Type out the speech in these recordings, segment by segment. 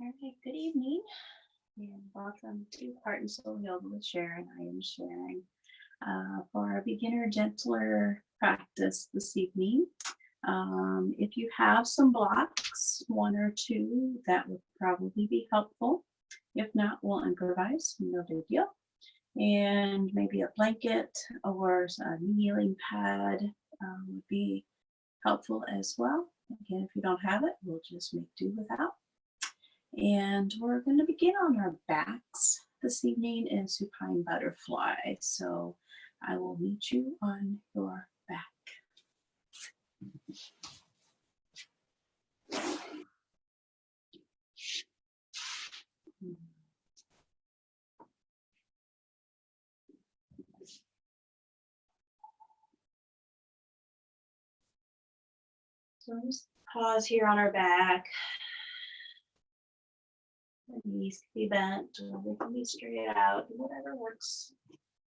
All right, good evening and welcome to Heart and Soul Yoga with Sharon. I am Sharon. For our beginner gentler practice this evening, if you have some blocks, one or two, that would probably be helpful. If not, we'll improvise, no big deal. And maybe a blanket or a kneeling pad would be helpful as well. Again, if you don't have it, we'll just make do without. And we're going to begin on our backs this evening in supine butterfly. So I will meet you on your back. So just pause here on our back. The knees can be bent or they can be straight out, whatever works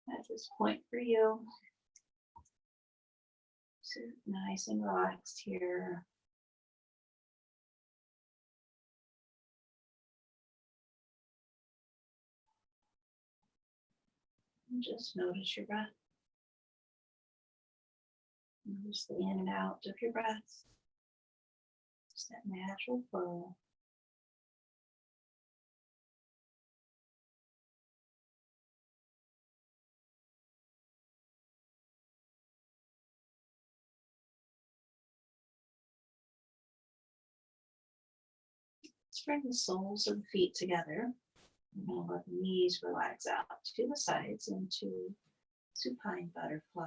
at this point for you. So nice and relaxed here. And just notice your breath. Notice the in and out of your breath. Just that natural flow. Let's bring the soles of the feet together. We'll let the knees relax out to the sides into supine butterfly.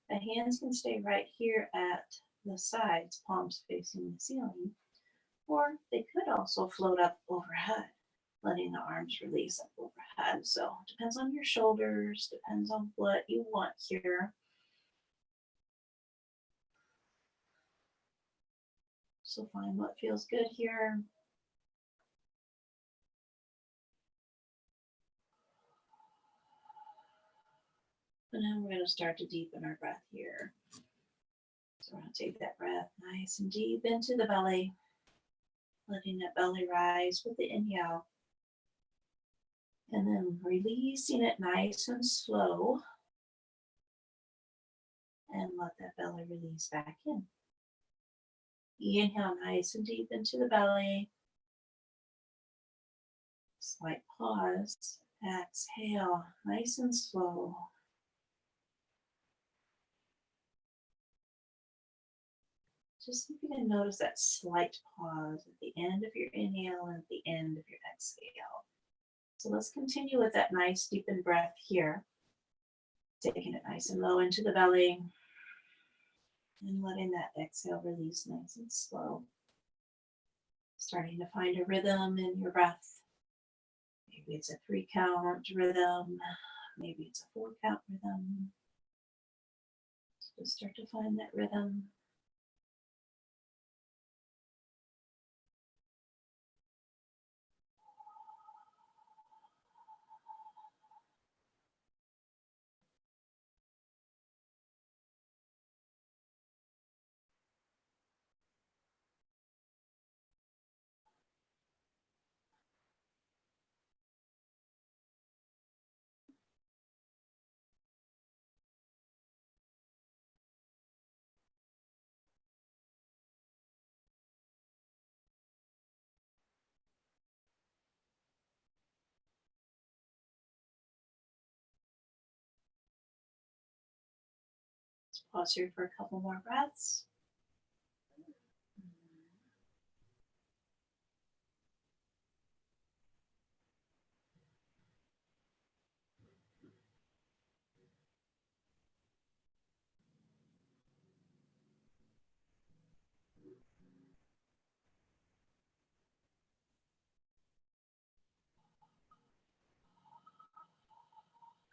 The hands can stay right here at the sides, palms facing the ceiling, or they could also float up overhead, letting the arms release up overhead. So it depends on your shoulders, depends on what you want here. So find what feels good here. And then we're going to start to deepen our breath here. So we're going to take that breath nice and deep into the belly, letting that belly rise with the inhale. And then releasing it nice and slow. And let that belly release back in. Inhale nice and deep into the belly. Slight pause. Exhale nice and slow. Just if you can notice that slight pause at the end of your inhale and at the end of your exhale. So let's continue with that nice deepened breath here. Taking it nice and low into the belly. And letting that exhale release nice and slow. Starting to find a rhythm in your breath. Maybe it's a 3-count rhythm. Maybe it's a 4-count rhythm. Just start to find that rhythm. Let's pause here for a couple more breaths.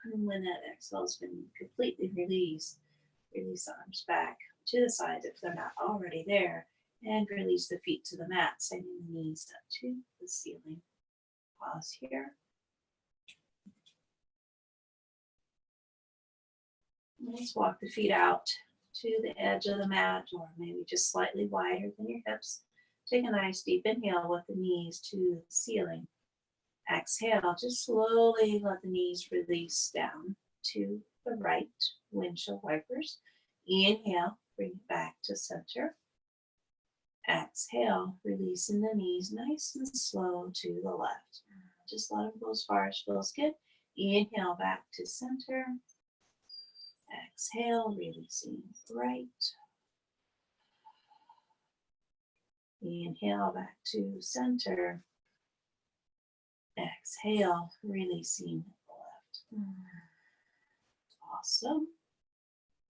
And when that exhale has been completely released, release the arms back to the sides if they're not already there, and release the feet to the mat, sending the knees up to the ceiling. Pause here. Let's walk the feet out to the edge of the mat, or maybe just slightly wider than your hips, Take a nice deep inhale with the knees to the ceiling. Exhale, just slowly let the knees release down to the right, windshield wipers. Inhale, bring it back to center. Exhale, releasing the knees nice and slow to the left. Just let them go as far as feels good. Inhale, back to center. Exhale, releasing right. Inhale, back to center. Exhale, releasing left. Awesome.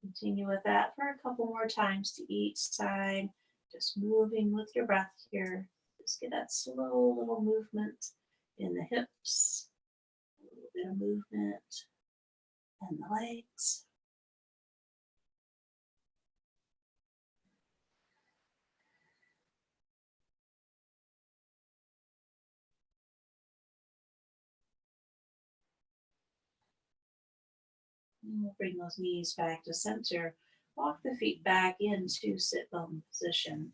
Continue with that for a couple more times to each side. Just moving with your breath here. Just get that slow little movement in the hips. A little bit of movement in the legs. And we'll bring those knees back to center. Walk the feet back into sit bone position.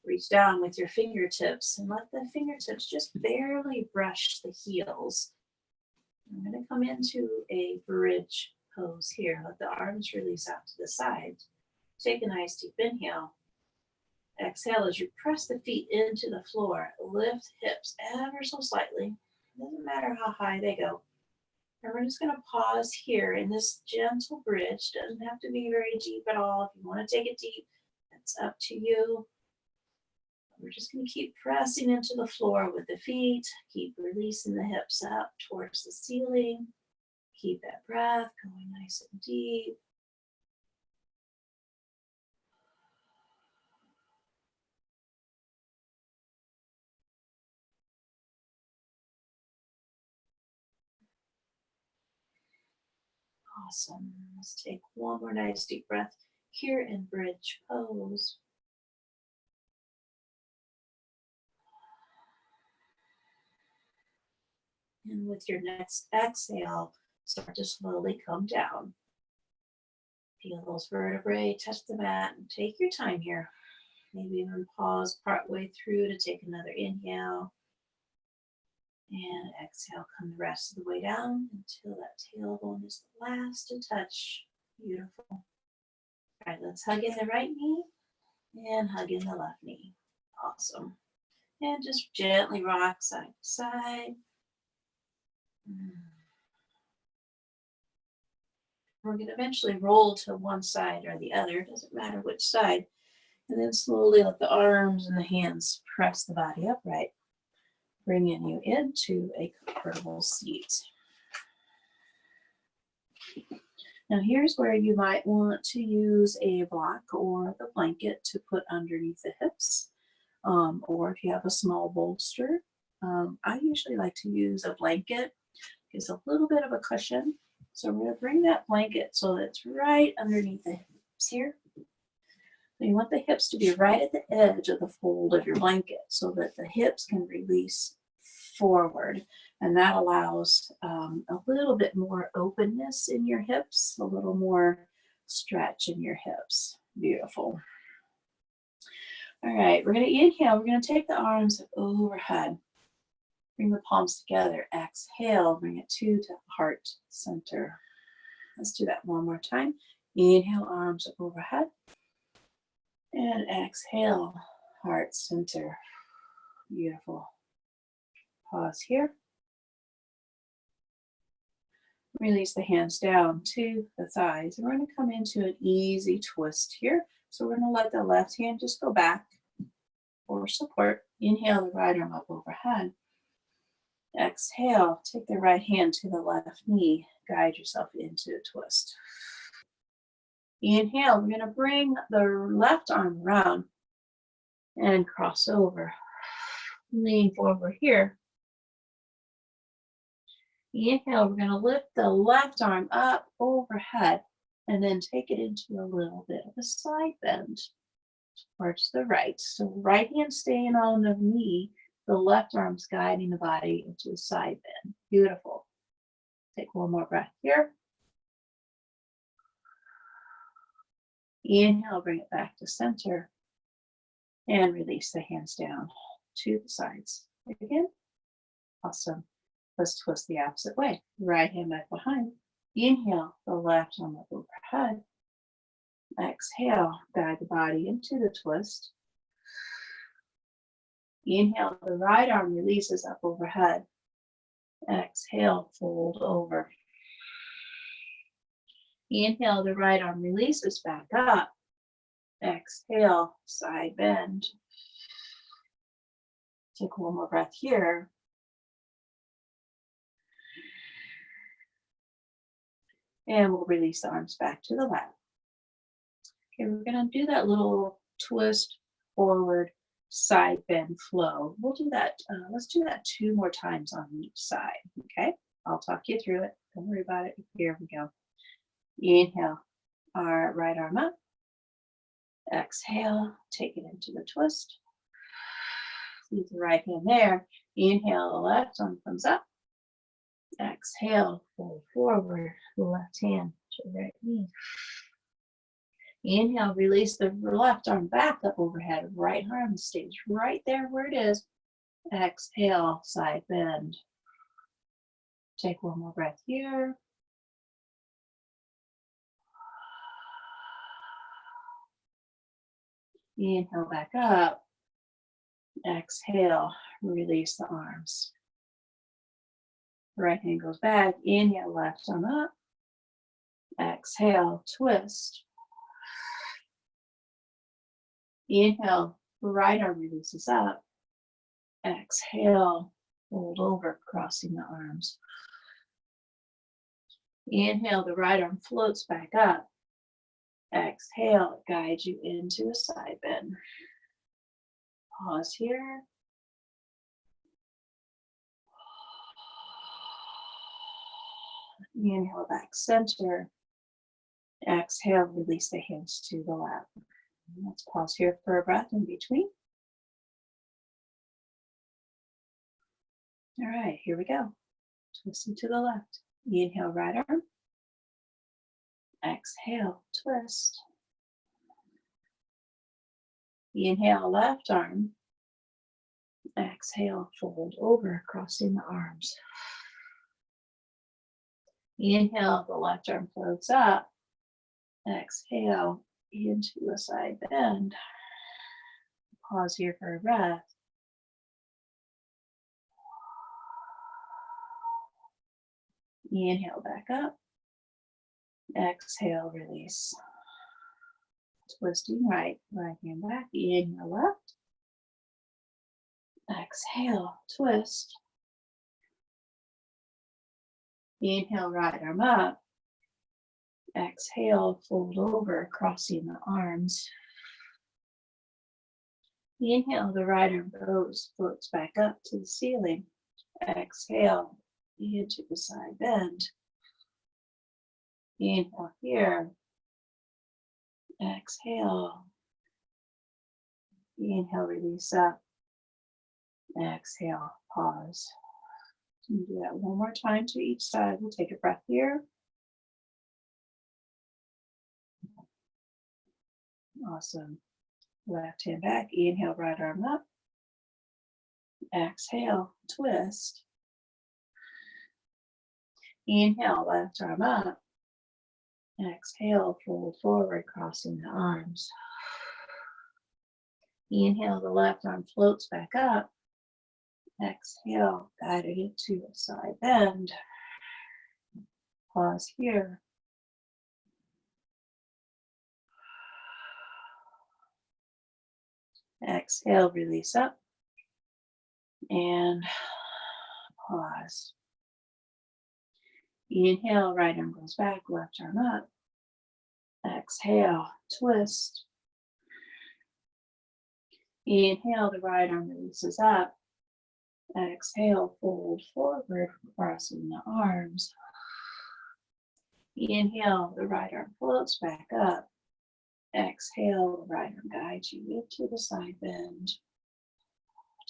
Reach down with your fingertips and let the fingertips just barely brush the heels. I'm going to come into a bridge pose here. Let the arms release out to the side. Take a nice deep inhale. Exhale as you press the feet into the floor. Lift hips ever so slightly. Doesn't matter how high they go. And we're just going to pause here in this gentle bridge. Doesn't have to be very deep at all. If you want to take it deep, that's up to you. We're just going to keep pressing into the floor with the feet. Keep releasing the hips up towards the ceiling. Keep that breath going nice and deep. Awesome. Let's take one more nice deep breath here in bridge pose. And with your next exhale, start to slowly come down. Feel those vertebrae touch the mat and take your time here. Maybe even pause partway through to take another inhale. And exhale, come the rest of the way down until that tailbone is the last to touch. Beautiful. All right, let's hug in the right knee and hug in the left knee. Awesome. And just gently rock side to side. We're going to eventually roll to one side or the other, doesn't matter which side. And then slowly let the arms and the hands press the body upright, bringing you into a comfortable seat. Now here's where you might want to use a block or the blanket to put underneath the hips, or if you have a small bolster. I usually like to use a blanket. Gives a little bit of a cushion. So we're going to bring that blanket so that it's right underneath the hips here. So you want the hips to be right at the edge of the fold of your blanket so that the hips can release forward. And that allows a little bit more openness in your hips, a little more stretch in your hips. Beautiful. All right, we're going to inhale. We're going to take the arms overhead. Bring the palms together. Exhale, bring it to heart center. Let's do that one more time. Inhale, arms up overhead. And exhale, heart center. Beautiful. Pause here. Release the hands down to the thighs. And we're going to come into an easy twist here. So we're going to let the left hand just go back for support. Inhale, the right arm up overhead. Exhale, take the right hand to the left knee. Guide yourself into a twist. Inhale, we're going to bring the left arm around and cross over. Lean forward here. Inhale, we're going to lift the left arm up overhead and then take it into a little bit of a side bend towards the right. So right hand staying on the knee, the left arm's guiding the body into a side bend. Beautiful. Take one more breath here. Inhale, bring it back to center. And release the hands down to the sides. Again. Awesome. Let's twist the opposite way. Right hand back behind. Inhale, the left arm up overhead. Exhale, guide the body into the twist. Inhale, the right arm releases up overhead. Exhale, fold over. Inhale, the right arm releases back up. Exhale, side bend. Take one more breath here. And we'll release the arms back to the left. Okay, we're going to do that little twist forward, side bend flow. We'll do that. Let's do that 2 more times on each side. Okay, I'll talk you through it. Don't worry about it. Here we go. Inhale, our right arm up. Exhale, take it into the twist. Leave the right hand there. Inhale, the left arm comes up. Exhale, fold forward, the left hand to the right knee. Inhale, release the left arm back up overhead. Right arm stays right there where it is. Exhale, side bend. Take one more breath here. Inhale back up. Exhale, release the arms. Right hand goes back. Inhale, left arm up. Exhale, twist. Inhale, right arm releases up. Exhale, fold over, crossing the arms. Inhale, the right arm floats back up. Exhale, it guides you into a side bend. Pause here. Inhale, back center. Exhale, release the hands to the left. Let's pause here for a breath in between. All right, here we go. Twisting to the left. Inhale, right arm. Exhale, twist. Inhale, left arm. Exhale, fold over, crossing the arms. Inhale, the left arm floats up. Exhale, into a side bend. Pause here for a breath. Inhale, back up. Exhale, release. Twisting right hand back. Inhale, left. Exhale, twist. Inhale, right arm up. Exhale, fold over, crossing the arms. Inhale, the right arm floats back up to the ceiling. Exhale, into the side bend. Inhale here. Exhale. Inhale, release up. Exhale, pause. You do that one more time to each side. We'll take a breath here. Awesome. Left hand back. Inhale, right arm up. Exhale, twist. Inhale, left arm up. Exhale, fold forward, crossing the arms. Inhale, the left arm floats back up. Exhale, guiding it to a side bend. Pause here. Exhale, release up. And pause. Inhale, right arm goes back, left arm up. Exhale, twist. Inhale, the right arm releases up. Exhale, fold forward, crossing the arms. Inhale, the right arm floats back up. Exhale, the right arm guides you into the side bend.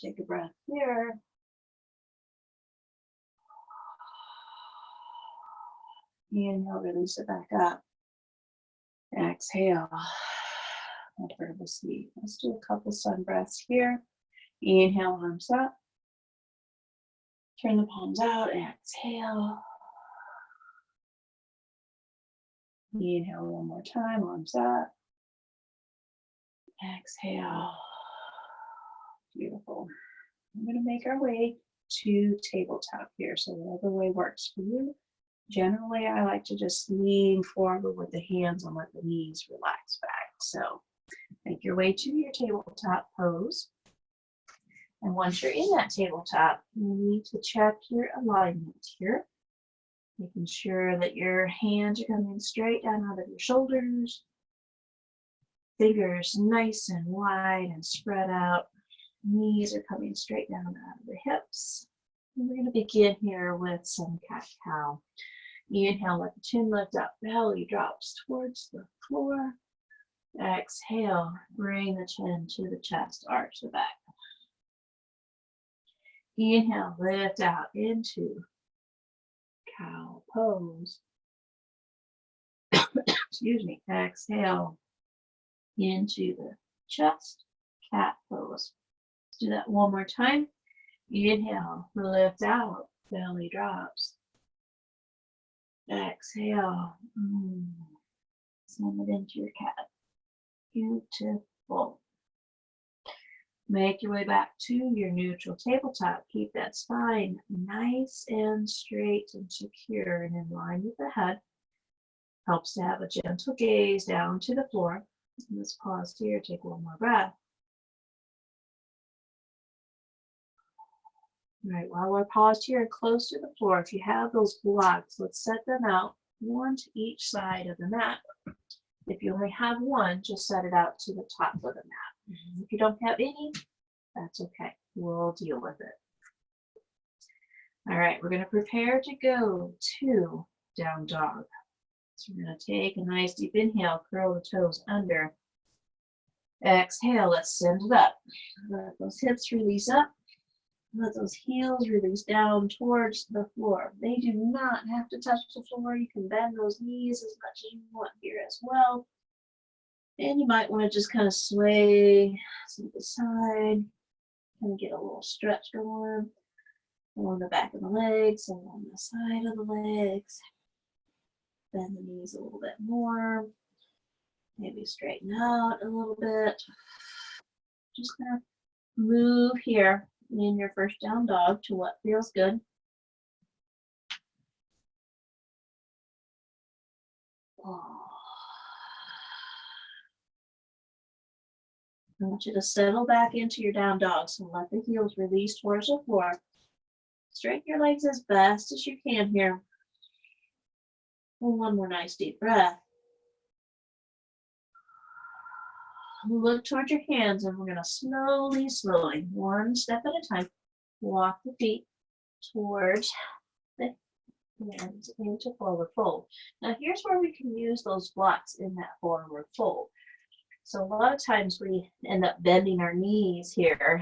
Take a breath here. Inhale, release it back up. Exhale, comfortable seat. Let's do a couple sun breaths here. Inhale, arms up. Turn the palms out, exhale. Inhale one more time, arms up. Exhale. Beautiful. I'm going to make our way to tabletop here, so whatever way works for you. Generally, I like to just lean forward with the hands and let the knees relax back. So make your way to your tabletop pose. And once you're in that tabletop, you need to check your alignment here, making sure that your hands are coming straight down out of your shoulders. Fingers nice and wide and spread out. Knees are coming straight down out of the hips. And we're going to begin here with some cat-cow. Inhale, let the chin lift up, belly drops towards the floor. Exhale, bring the chin to the chest, arch the back. Inhale, lift out into cow pose. Excuse me. Exhale into the chest, cat pose. Let's do that one more time. Inhale, lift out, belly drops. Exhale, send it into your cat. Beautiful. Make your way back to your neutral tabletop. Keep that spine nice and straight and secure and in line with the head. Helps to have a gentle gaze down to the floor. Let's pause here, take one more breath. All right, while we're paused here and close to the floor, if you have those blocks, let's set them out, one to each side of the mat. If you only have one, just set it out to the top of the mat. If you don't have any, that's okay. We'll deal with it. All right, we're going to prepare to go to down dog. So we're going to take a nice deep inhale, curl the toes under. Exhale, let's send it up. Let those hips release up. Let those heels release down towards the floor. They do not have to touch the floor. You can bend those knees as much as you want here as well. And you might want to just kind of sway to the side, kind of get a little stretch going along the back of the legs and on the side of the legs. Bend the knees a little bit more. Maybe straighten out a little bit. Just kind of move here in your first down dog to what feels good. I want you to settle back into your down dog. So let the heels release towards the floor. Straighten your legs as best as you can here. And one more nice deep breath. Look towards your hands, and we're going to slowly, one step at a time, walk the feet towards the hands into forward fold. Now here's where we can use those blocks in that forward fold. So a lot of times we end up bending our knees here.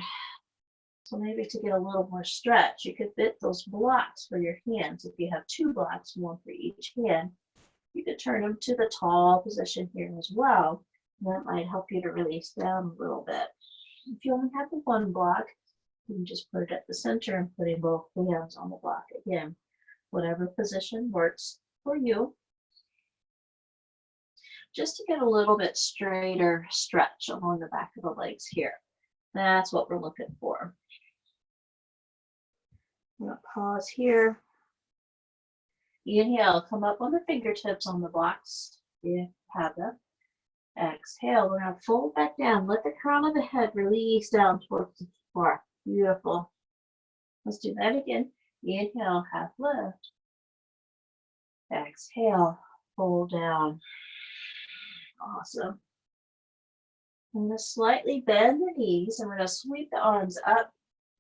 So maybe to get a little more stretch, you could fit those blocks for your hands. If you have two blocks, one for each hand, you could turn them to the tall position here as well. That might help you to release down a little bit. If you only have the one block, you can just put it at the center and put in both hands on the block again. Whatever position works for you. Just to get a little bit straighter stretch along the back of the legs here. That's what we're looking for. I'm going to pause here. Inhale, come up on the fingertips on the blocks if you have them. Exhale, we're going to fold back down. Let the crown of the head release down towards the floor. Beautiful. Let's do that again. Inhale, half lift. Exhale, fold down. Awesome. I'm going to slightly bend the knees, and we're going to sweep the arms up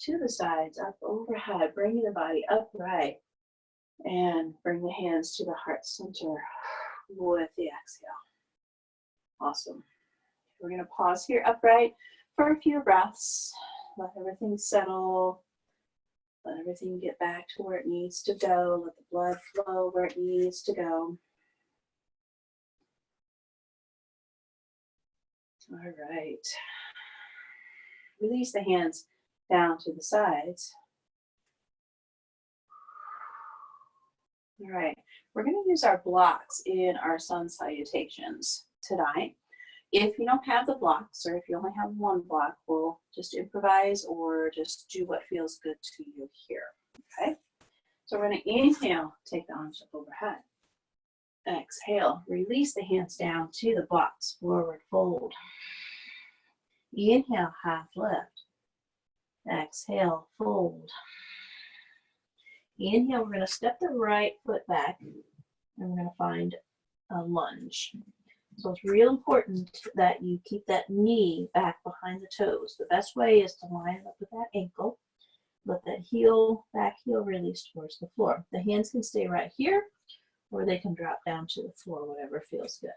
to the sides, up overhead, bringing the body upright, and bring the hands to the heart center with the exhale. Awesome. We're going to pause here upright for a few breaths. Let everything settle. Let everything get back to where it needs to go. Let the blood flow where it needs to go. All right. Release the hands down to the sides. All right. We're going to use our blocks in our sun salutations tonight. If you don't have the blocks, or if you only have one block, we'll just improvise or just do what feels good to you here. Okay. So we're going to inhale, take the arms up overhead. Exhale, release the hands down to the blocks, forward fold. Inhale, half lift. Exhale, fold. Inhale, we're going to step the right foot back and we're going to find a lunge. So it's real important that you keep that knee back behind the toes. The best way is to line up with that ankle. Let that heel, back heel release towards the floor. The hands can stay right here or they can drop down to the floor, whatever feels good.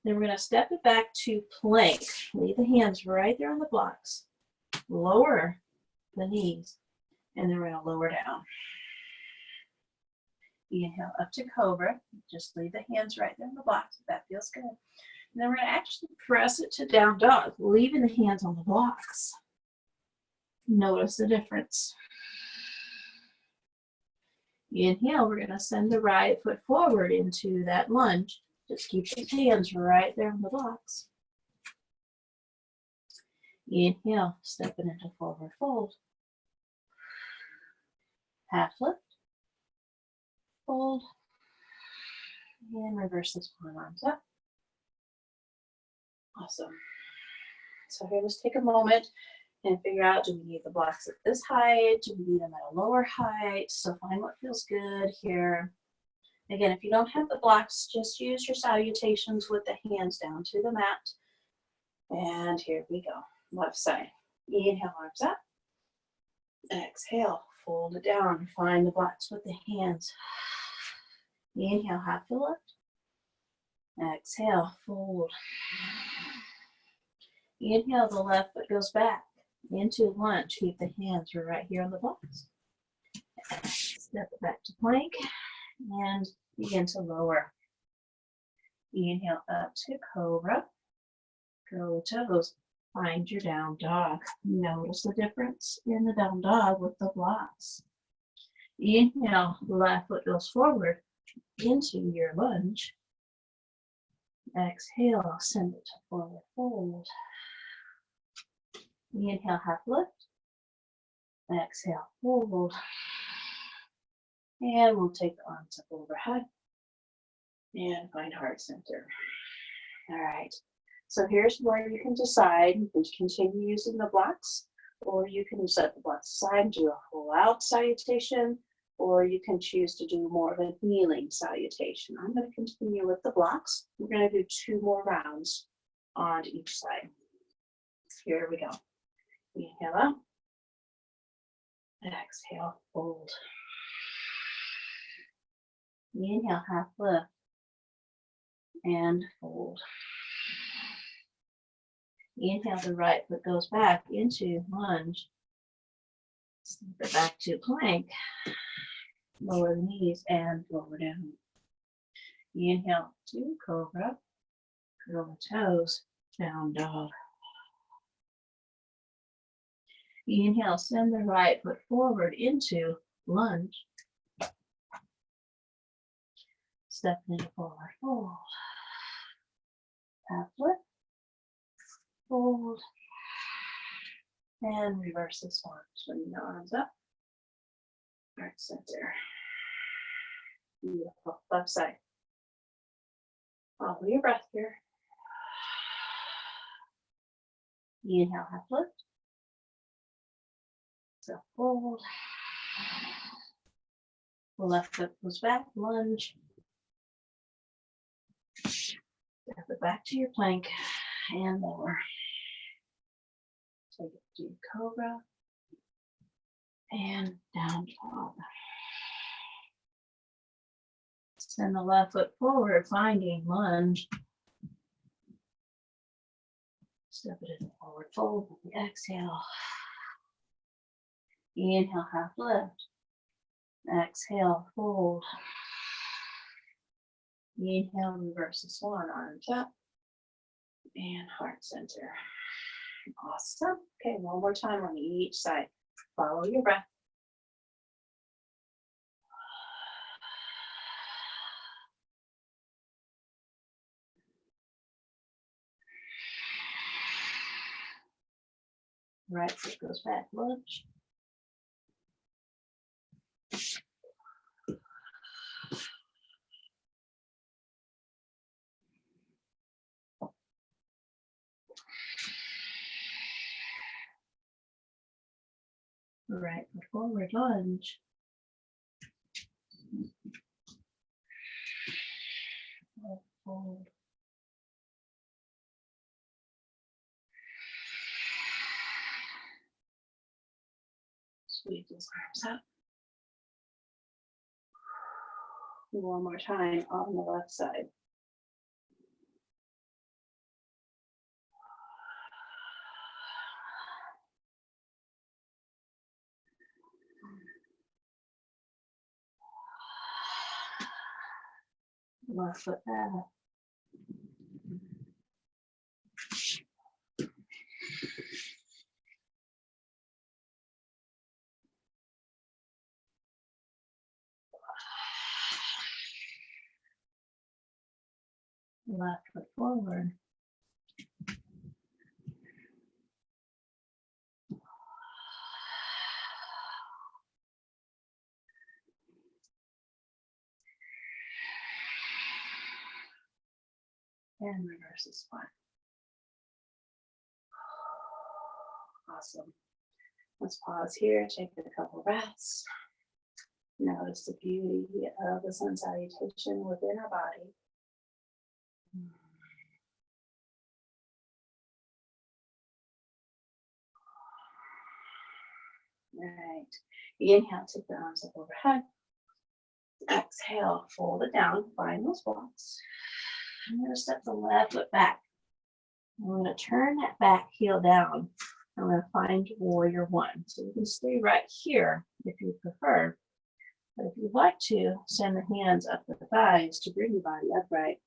Then we're going to step it back to plank. Leave the hands right there on the blocks. Lower the knees, and then we're going to lower down. Inhale up to cobra. Just leave the hands right there on the blocks if that feels good. And then we're going to actually press it to down dog, leaving the hands on the blocks. Notice the difference. Inhale, we're going to send the right foot forward into that lunge. Just keep the hands right there on the blocks. Inhale, stepping into forward fold. Half lift. Fold. And reverse this one, arms up. Awesome. So here, let's take a moment and figure out, do we need the blocks at this height? Do we need them at a lower height? So find what feels good here. Again, if you don't have the blocks, just use your salutations with the hands down to the mat. And here we go. Left side. Inhale, arms up. Exhale, fold it down. Find the blocks with the hands. Inhale, half the lift. Exhale, fold. Inhale, the left foot goes back into lunge. Keep the hands right here on the blocks. Step it back to plank and begin to lower. Inhale up to cobra. Curl the toes. Find your down dog. Notice the difference in the down dog with the blocks. Inhale, left foot goes forward into your lunge. Exhale, send it to forward fold. Inhale, half lift. Exhale, fold. And we'll take the arms up overhead and find heart center. All right. So here's where you can decide. You can continue using the blocks, or you can set the blocks aside and do a full out salutation, or you can choose to do more of a kneeling salutation. I'm going to continue with the blocks. We're going to do 2 more rounds on each side. Here we go. Inhale up. Exhale, fold. Inhale, half lift. And fold. Inhale, the right foot goes back into lunge. Step it back to plank. Lower the knees and lower down. Inhale to cobra. Curl the toes. Down dog. Inhale, send the right foot forward into lunge. Step into forward fold. Half lift. Fold. And reverse this one. Swing the arms up. Heart center. Beautiful. Left side. Follow your breath here. Inhale, half lift. So fold. The left foot goes back, lunge. Step it back to your plank and lower. Take it to cobra and down dog. Send the left foot forward, finding lunge. Step it into forward fold with the exhale. Inhale, half lift. Exhale, fold. Inhale, reverse the swan, arms up. and heart center. Awesome. Okay, one more time on each side. Follow your breath. Right foot goes back, lunge. Right foot forward, lunge. Hold. Squeeze those arms up. One more time on the left side. Left foot back. Left foot forward. And reverse the spine. Awesome. Let's pause here, take a couple breaths. Notice the beauty of the sun salutation within our body. Right. Inhale, take the arms up overhead. Exhale, fold it down, find those blocks. I'm going to step the left foot back. I'm going to turn that back heel down. I'm going to find warrior one. So you can stay right here if you prefer. But if you'd like to, send the hands up the thighs to bring your body upright.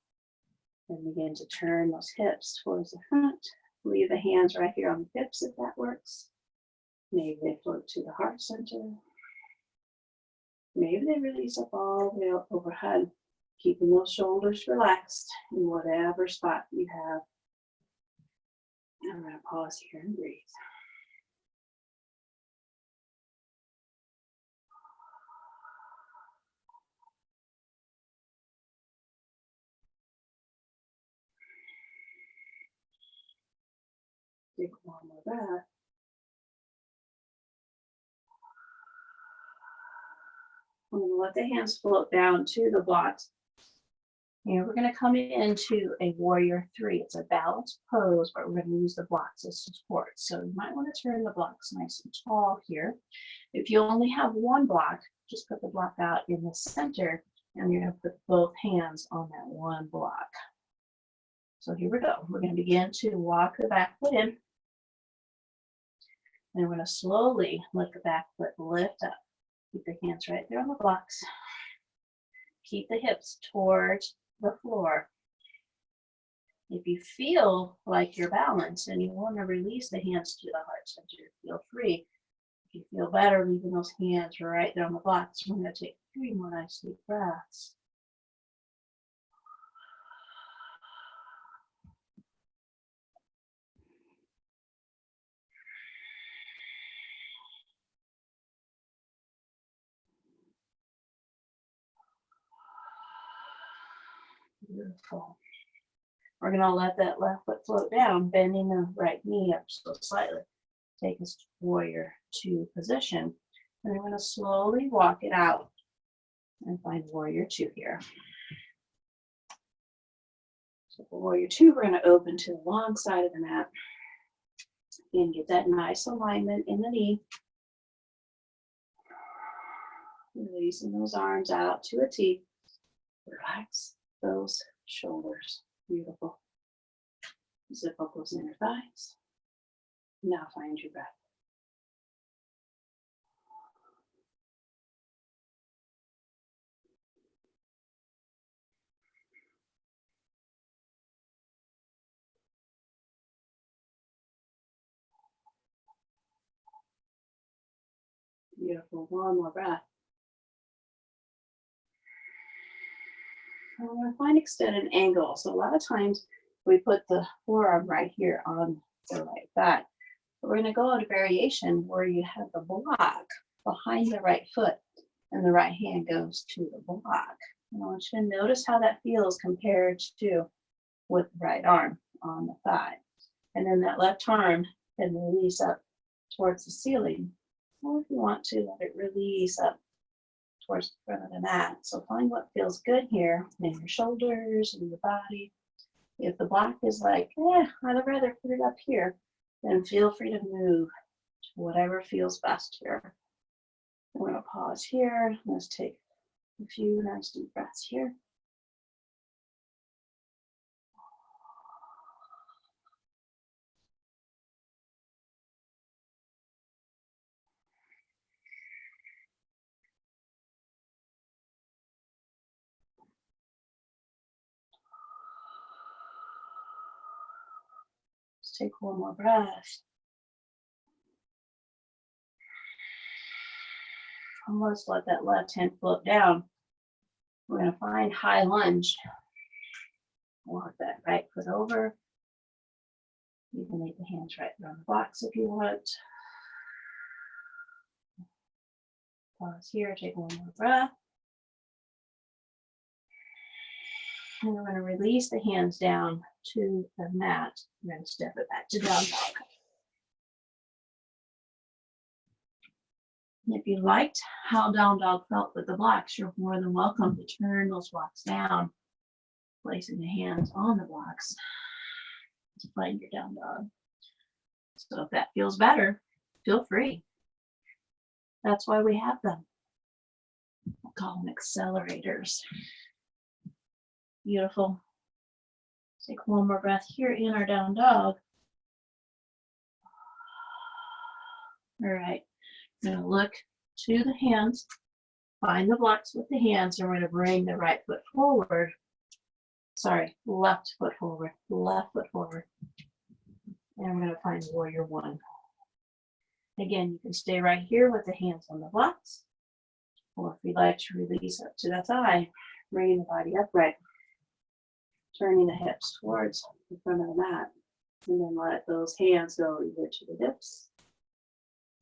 And begin to turn those hips towards the front. Leave the hands right here on the hips if that works. Maybe they float to the heart center. Maybe they release up all the way up overhead, keeping those shoulders relaxed in whatever spot you have. I'm going to pause here and breathe. Take one more breath. I'm going to let the hands float down to the blocks. And we're going to come into a warrior three. It's a balanced pose, but we're going to use the blocks as support. So you might want to turn the blocks nice and tall here. If you only have one block, just put the block out in the center, and you're going to put both hands on that one block. So here we go. We're going to begin to walk the back foot in. And we're going to slowly let the back foot lift up. Keep the hands right there on the blocks. Keep the hips towards the floor. If you feel like you're balanced and you want to release the hands to the heart center, feel free. If you feel better, leaving those hands right there on the blocks. We're going to take 3 more nice deep breaths. Beautiful. We're going to let that left foot float down, bending the right knee up so slightly. Take us to warrior two position. And I'm going to slowly walk it out and find warrior two here. So for warrior two, we're going to open to the long side of the mat. And get that nice alignment in the knee. Releasing those arms out to a T. Relax those shoulders. Beautiful. Zip up those inner thighs. Now find your breath. Beautiful. One more breath. I'm going to find extended angle. So a lot of times we put the forearm right here on the right thigh. But we're going to go on a variation where you have the block behind the right foot and the right hand goes to the block. And I want you to notice how that feels compared to with the right arm on the thigh. And then that left arm can release up towards the ceiling. Or if you want to, let it release up towards the front of the mat. So find what feels good here in your shoulders and your body. If the block is like, I'd rather put it up here, then feel free to move to whatever feels best here. We're going to pause here. Let's take a few nice deep breaths here. Let's take one more breath. Almost let that left hand float down. We're going to find high lunge. Walk that right foot over. You can leave the hands right around the blocks if you want. Pause here, take one more breath. And we're going to release the hands down to the mat. We're going to step it back to down dog. And if you liked how down dog felt with the blocks, you're more than welcome to turn those blocks down, placing the hands on the blocks to find your down dog. So if that feels better, feel free. That's why we have them. I call them accelerators. Beautiful. Take one more breath here in our down dog. All right. We're going to look to the hands, find the blocks with the hands, and we're going to bring the right foot forward. Sorry, left foot forward, left foot forward. And we're going to find warrior one. Again, you can stay right here with the hands on the blocks, or if you'd like to release up to the thigh, bringing the body upright, turning the hips towards the front of the mat, and then let those hands go either to the hips,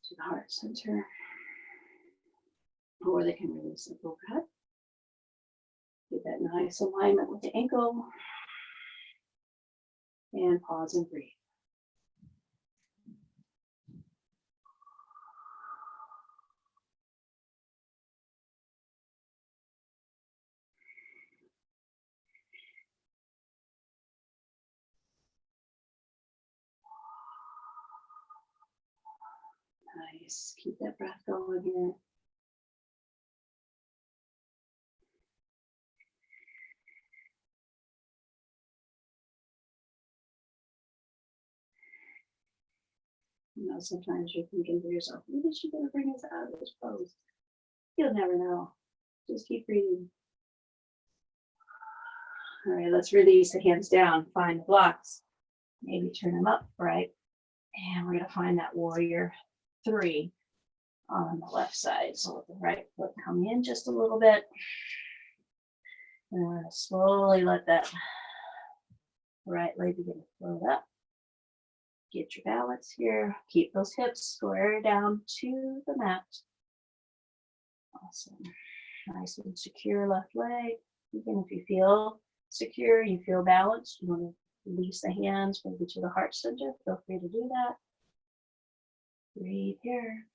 to the heart center, or they can release up overhead. Get that nice alignment with the ankle, and pause and breathe. Nice. Keep that breath going here. You know, sometimes you're thinking to yourself, maybe she's going to bring us out of this pose. You'll never know. Just keep breathing. All right, let's release the hands down. Find the blocks. Maybe turn them up, right? And we're going to find that warrior three on the left side. So let the right foot come in just a little bit. And we're going to slowly let that right leg begin to float up. Get your balance here. Keep those hips square down to the mat. Awesome. Nice and secure left leg. Even if you feel secure, you feel balanced, you want to release the hands maybe to the heart center, feel free to do that. Breathe here.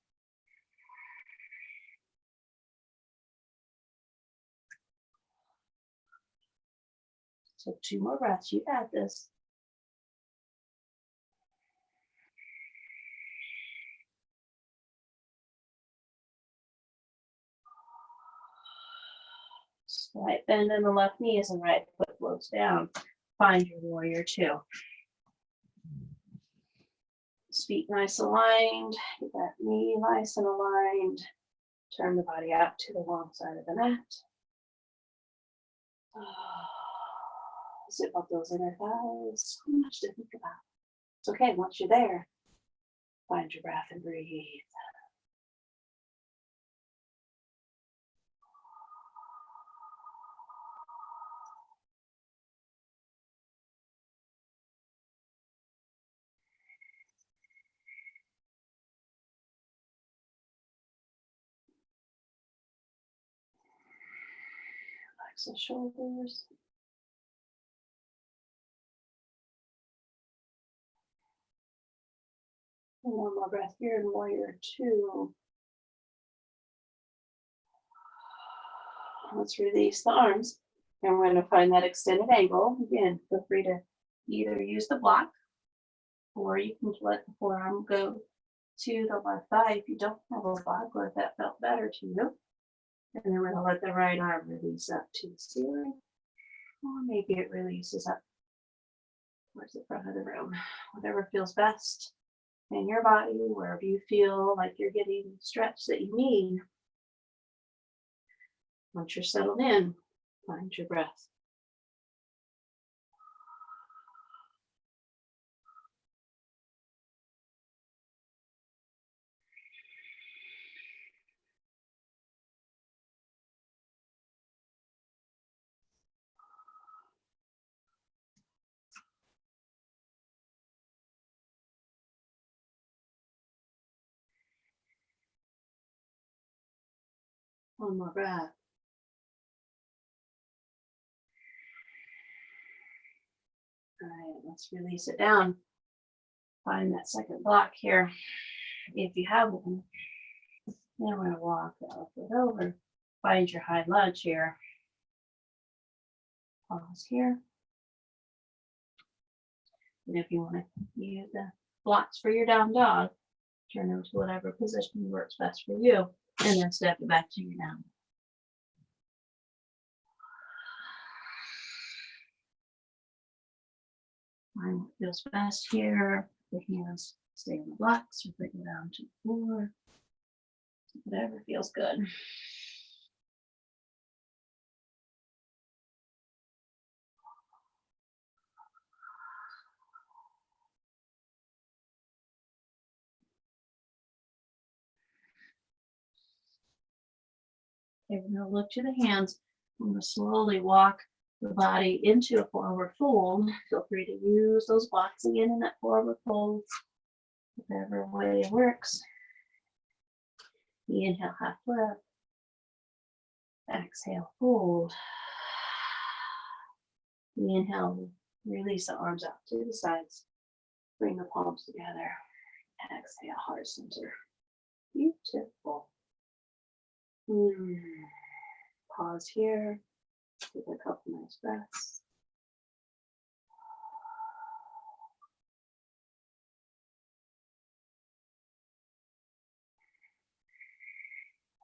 So 2 more breaths. You got this. Slight bend in the left knee as the right foot floats down. Find your warrior two. Feet nice aligned. Get that knee nice and aligned. Turn the body out to the long side of the mat. Zip up those inner thighs. So much to think about. It's okay once you're there. Find your breath and breathe. Relax the shoulders. And one more breath here in warrior two. Let's release the arms. And we're going to find that extended angle. Again, feel free to either use the block or you can let the forearm go to the left thigh if you don't have a block or if that felt better to you. And then we're going to let the right arm release up to the ceiling. Or maybe it releases up towards the front of the room. Whatever feels best in your body, wherever you feel like you're getting stretch that you need. Once you're settled in, find your breath. One more breath. All right, let's release it down. Find that second block here, if you have one. Then we're going to walk the other foot over. Find your high lunge here. Pause here. And if you want to use the blocks for your down dog, turn them to whatever position works best for you. And then step it back to your down. Find what feels best here. The hands stay on the blocks or bring it down to the floor. Whatever feels good. Okay, we're going to look to the hands. I'm going to slowly walk the body into a forward fold. Feel free to use those blocks again in that forward fold, whatever way it works. Inhale, half lift. Exhale, fold. Inhale, release the arms out to the sides. Bring the palms together. Exhale, heart center. Beautiful. Pause here. Take a couple nice breaths.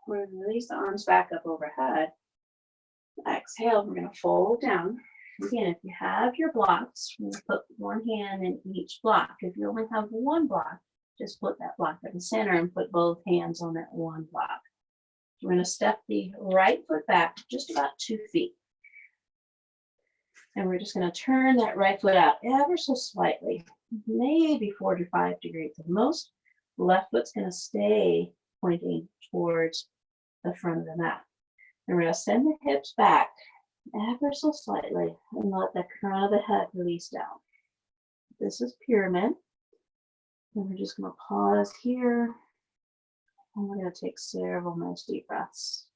We're going to release the arms back up overhead. Exhale, we're going to fold down. Again, if you have your blocks, you're going to put one hand in each block. If you only have one block, just put that block in the center and put both hands on that one block. We're going to step the right foot back just about 2 feet. And we're just going to turn that right foot out ever so slightly, maybe 4 to 5 degrees at most. Left foot's going to stay pointing towards the front of the mat. And we're going to send the hips back ever so slightly and let the crown of the head release down. This is pyramid. And we're just going to pause here. And we're going to take several nice deep breaths.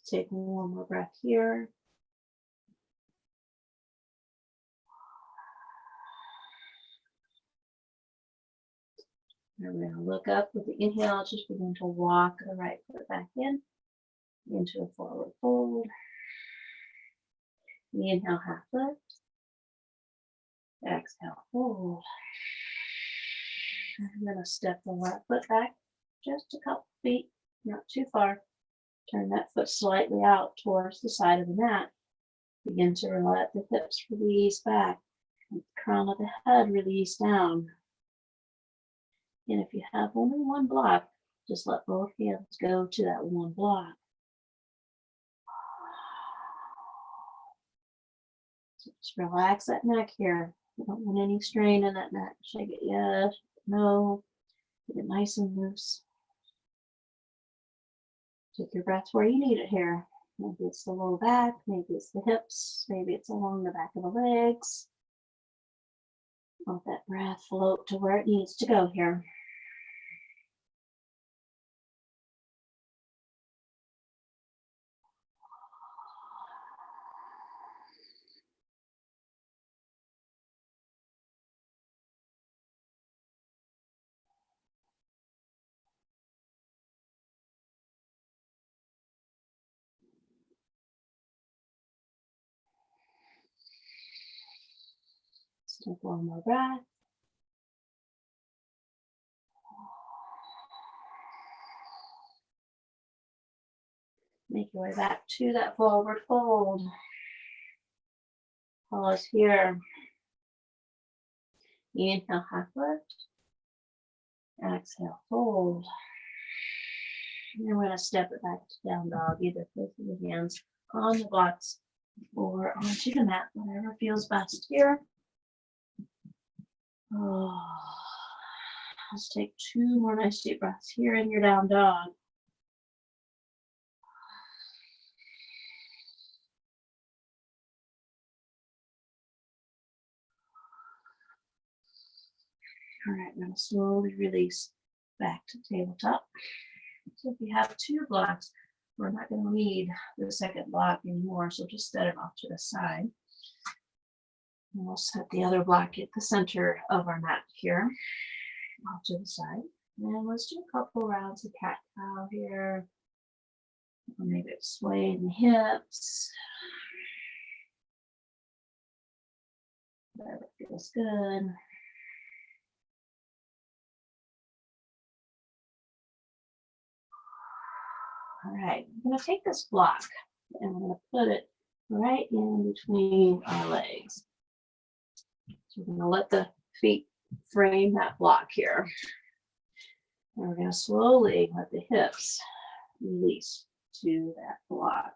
Take one more breath here. And we're going to look up with the inhale, just begin to walk the right foot back in, into a forward fold. Inhale, half lift. Exhale, fold. And I'm going to step the left foot back just a couple feet, not too far. Turn that foot slightly out towards the side of the mat. Begin to let the hips release back. And the crown of the head release down. And if you have only one block, just let both hands go to that one block. So just relax that neck here. You don't want any strain in that neck. Shake it yes, no. Get it nice and loose. Take your breath where you need it here. Maybe it's the low back, maybe it's the hips, maybe it's along the back of the legs. Let that breath float to where it needs to go here. Let's take one more breath. Make your way back to that forward fold. Pause here. Inhale, half lift. Exhale, fold. And we're going to step it back to down dog, either placing the hands on the blocks or onto the mat, whatever feels best here. Oh, let's take 2 more nice deep breaths here in your down dog. All right, we're going to slowly release back to tabletop. So if you have 2 blocks, we're not going to need the second block anymore, so just set it off to the side. And we'll set the other block at the center of our mat here, off to the side. And let's do a couple rounds of cat-cow here. Or maybe it's swaying the hips. Whatever feels good. All right, I'm going to take this block and I'm going to put it right in between our legs. So we're going to let the feet frame that block here. And we're going to slowly let the hips release to that block.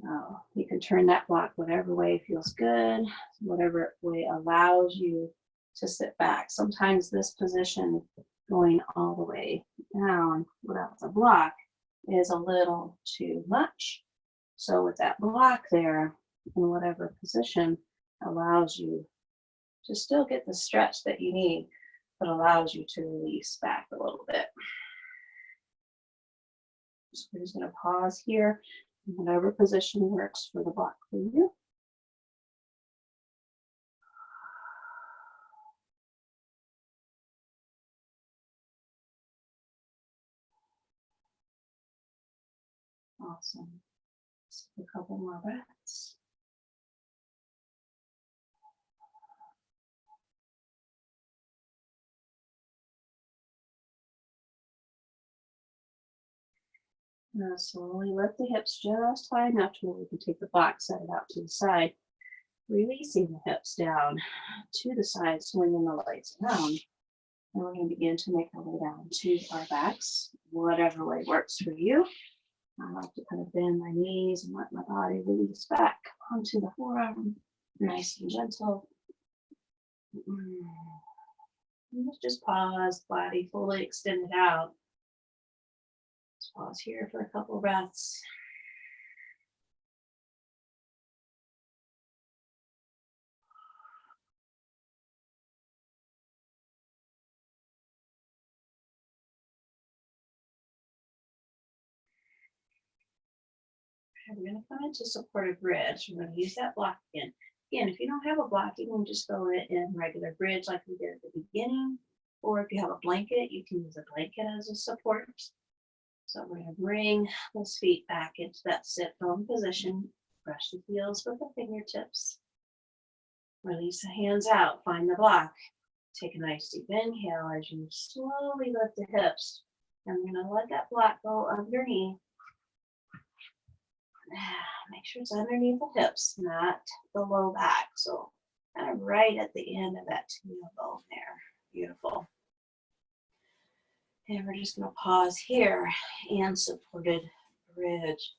Now, you can turn that block whatever way feels good, whatever way allows you to sit back. Sometimes this position going all the way down without the block is a little too much. So with that block there, in whatever position allows you to still get the stretch that you need, but allows you to release back a little bit. So we're just going to pause here, in whatever position works for the block for you. Awesome. Let's take a couple more breaths. Now slowly lift the hips just high enough to where we can take the block, set it out to the side, releasing the hips down to the side, swinging the legs around. And we're going to begin to make our way down to our backs, whatever way works for you. I like to kind of bend my knees and let my body release back onto the forearm, nice and gentle. And let's just pause, body fully extended out. Let's pause here for a couple breaths. We're going to come into supported bridge. We're going to use that block again. Again, if you don't have a block, you can just go in regular bridge like we did at the beginning. Or if you have a blanket, you can use a blanket as a support. So we're going to bring those feet back into that sit bone position. Brush the heels with the fingertips. Release the hands out. Find the block. Take a nice deep inhale as you slowly lift the hips. And we're going to let that block go underneath. Make sure it's underneath the hips, not the low back. So kind of right at the end of that tailbone there. Beautiful. And we're just going to pause here and supported bridge.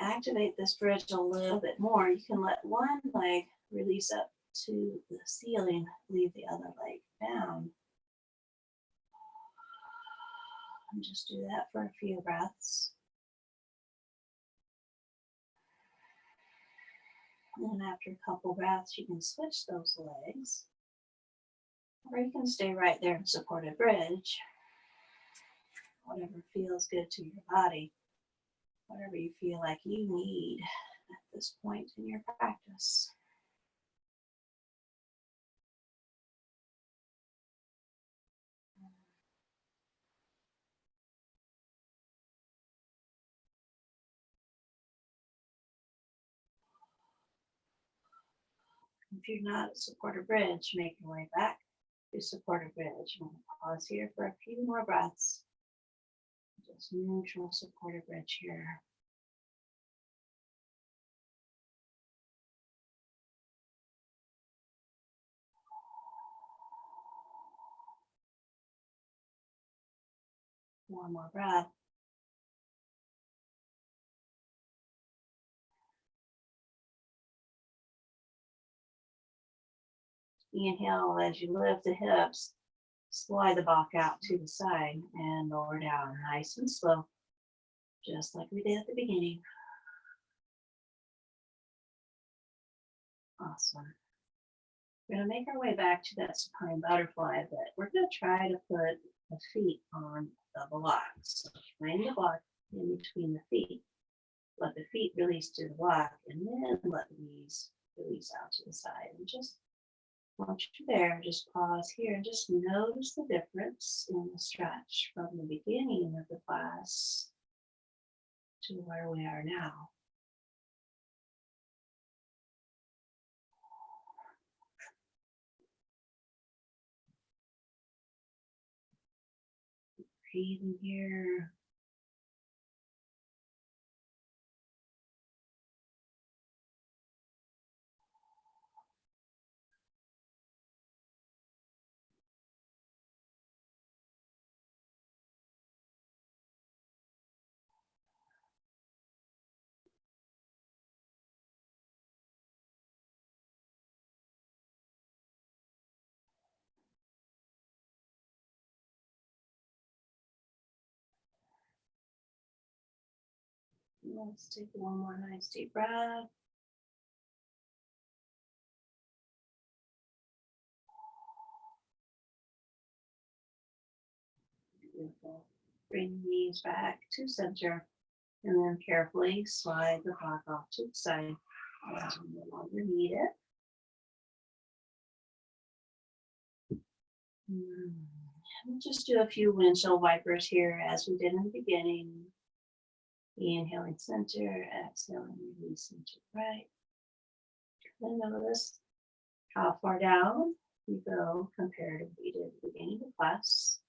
activate this bridge a little bit more, you can let one leg release up to the ceiling, leave the other leg down. And just do that for a few breaths. And then after a couple breaths, you can switch those legs. Or you can stay right there in supported bridge. Whatever feels good to your body. Whatever you feel like you need at this point in your practice. If you're not at supported bridge, make your way back to supported bridge. I'm going to pause here for a few more breaths. Just neutral supported bridge here. One more breath. Inhale as you lift the hips, slide the back out to the side and lower down nice and slow, just like we did at the beginning. Awesome. We're going to make our way back to that supine butterfly, but we're going to try to put the feet on the block. So laying the block in between the feet. Let the feet release to the block and then let the knees release out to the side. And just once you're there, just pause here and just notice the difference in the stretch from the beginning of the class to where we are now. Breathing here. Let's take one more nice deep breath. Beautiful. Bring the knees back to center and then carefully slide the block off to the side as we no longer need it. We'll just do a few windshield wipers here as we did in the beginning. Inhaling center, exhaling, releasing to the right. Then notice how far down you go compared to what we did at the beginning of class.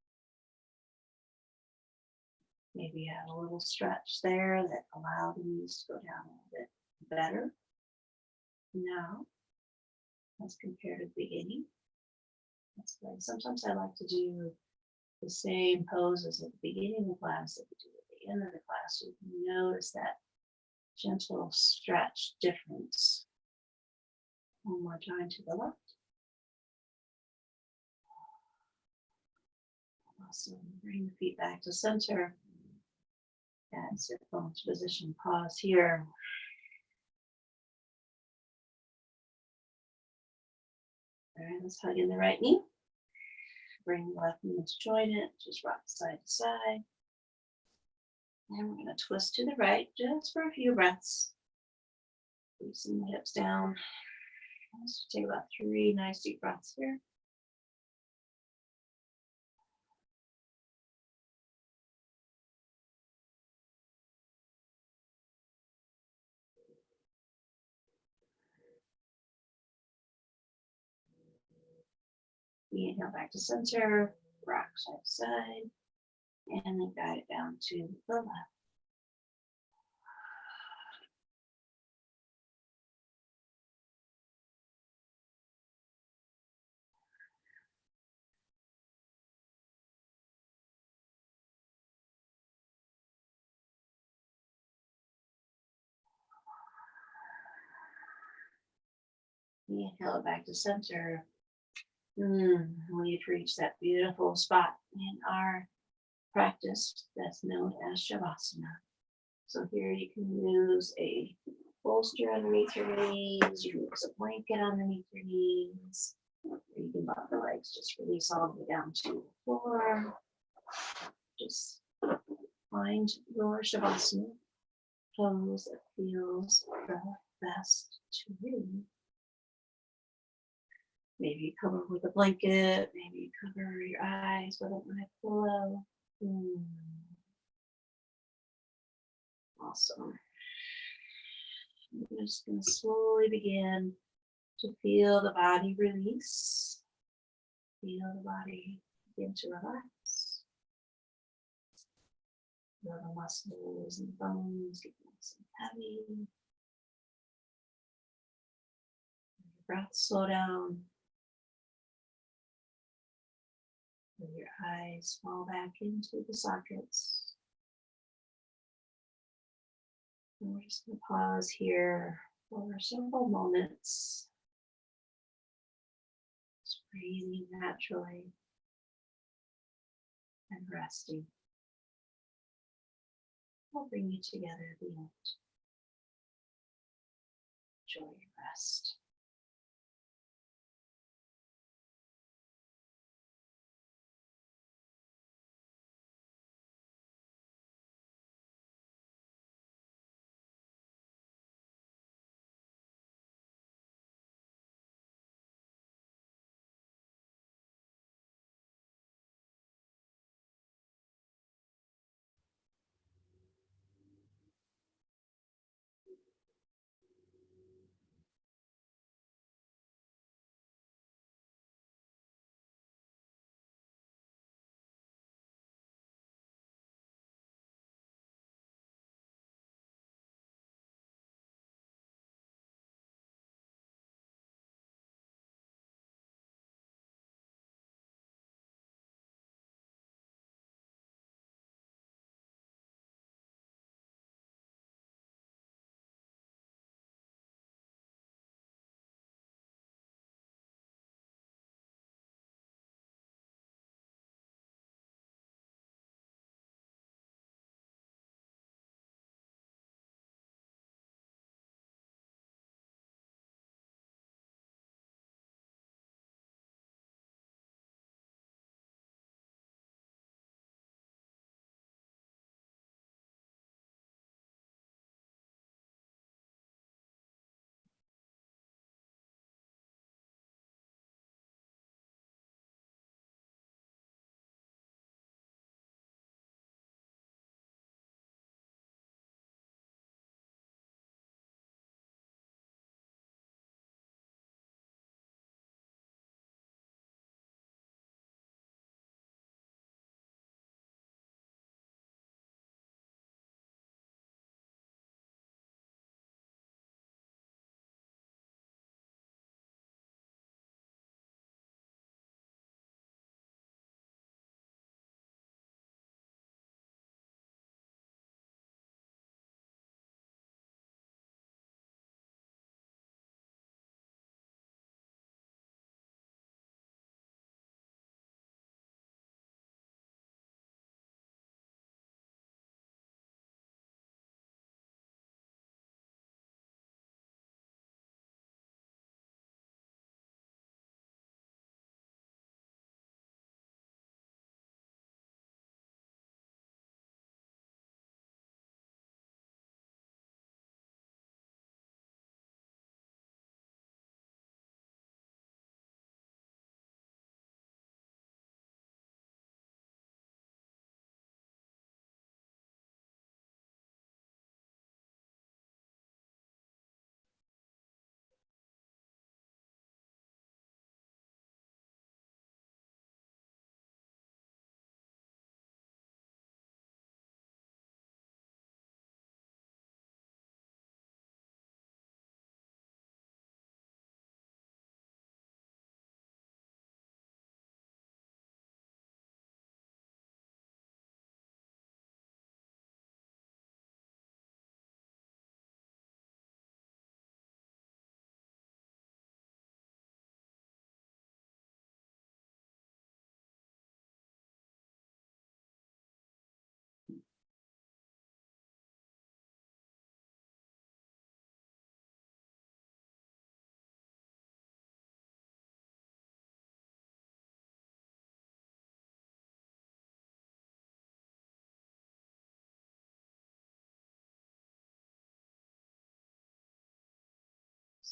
Maybe you had a little stretch there that allowed the knees to go down a little bit better now as compared to the beginning. That's good. Sometimes I like to do the same poses at the beginning of the class that we do at the end of the class. So you can notice that gentle stretch difference. One more time to the left. Awesome. Bring the feet back to center. And sit bones position. Pause here. All right, let's hug in the right knee. Bring the left knee to join it. Just rock side to side. And we're going to twist to the right just for a few breaths. Loosen the hips down. Let's take about 3 nice deep breaths here. Inhale back to center, rock side to side, and then guide it down to the left. Inhale it back to center. We've reached that beautiful spot in our practice that's known as Shavasana. So here you can use a bolster underneath your knees. You can use a blanket underneath your knees. Or you can let the legs just release all the way down to the floor. Just find your Shavasana pose that feels the best to you. Maybe you cover with a blanket, maybe you cover your eyes with a nice pillow. Awesome. I'm just going to slowly begin to feel the body release. Feel the body begin to relax. Feel the muscles and bones get nice and heavy. Your breath slow down. Let your eyes fall back into the sockets. And we're just going to pause here for several moments. Just breathing naturally and resting. I'll bring you together at the end. Enjoy your rest.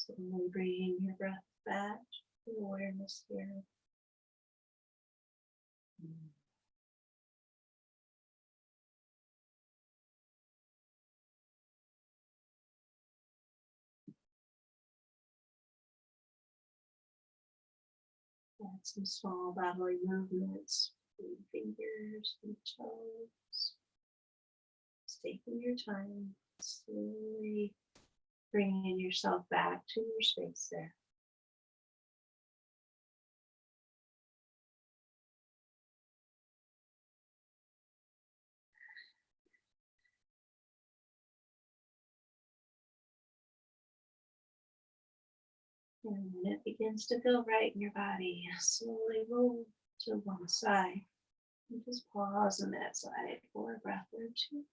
Slowly bringing your breath back to awareness here. Add some small bodily movements, through fingers and toes. Just taking your time, slowly bringing yourself back to your space there. And when it begins to feel right in your body, slowly roll to one side. And just pause on that side for a breath or two.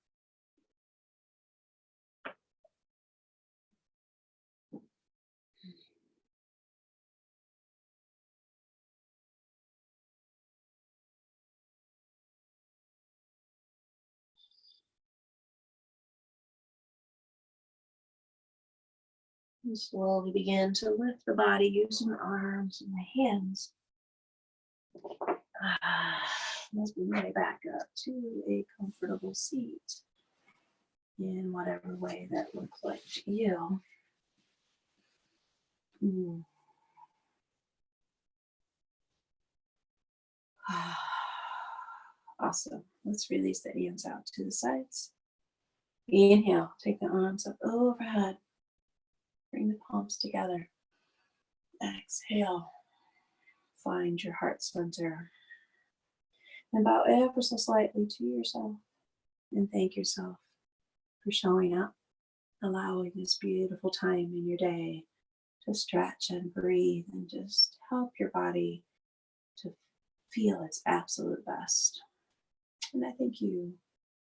And slowly begin to lift the body using the arms and the hands. Let's bring it back up to a comfortable seat in whatever way that looks like to you. Awesome. Let's release the hands out to the sides. Inhale, take the arms up overhead. Bring the palms together. Exhale, find your heart center. And bow ever so slightly to yourself. And thank yourself for showing up, allowing this beautiful time in your day to stretch and breathe and just help your body to feel its absolute best. And I thank you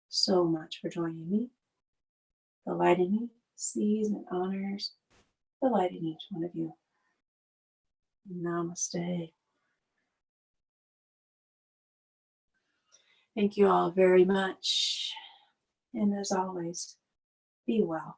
so much for joining me. The light in me sees and honors the light in each one of you. Namaste. Thank you all very much. And as always, be well.